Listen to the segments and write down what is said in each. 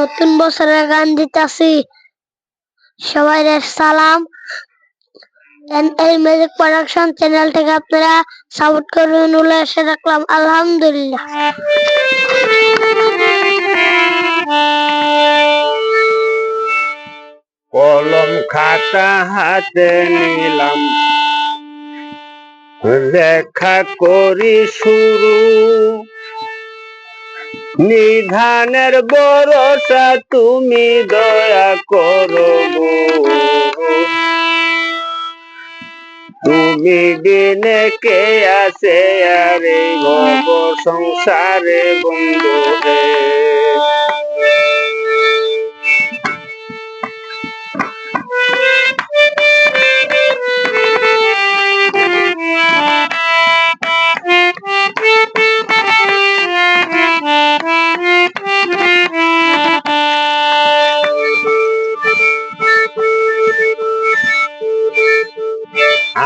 নতুন বছরের গান দিতেছি। সবাই সালাম। এই মিউজিক প্রোডাকশন চ্যানেলটাকে আপনারা সাপোর্ট করবেন বলে আশা রাখলাম। আলহামদুলিল্লাহ। কলম খাতা হাতে নিলাম, লেখা করি শুরু। নিধানের ভরসা তুমি দয়া করো গুরু। তুমি বিনে কে আছে আরে ভব সংসারে বন্ধু হে।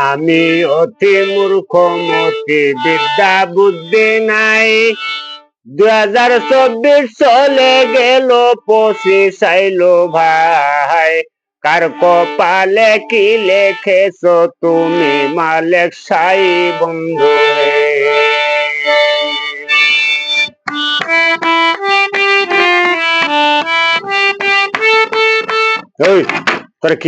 আমি অতি মূর্খ, মতি বিদ্যা বুদ্ধি নাই। 2024 চলে গেল, 25 আইলো ভাই। কার কপালে কি লেখেছ তুমি মালেক সাই বন্ধু হে। তোরা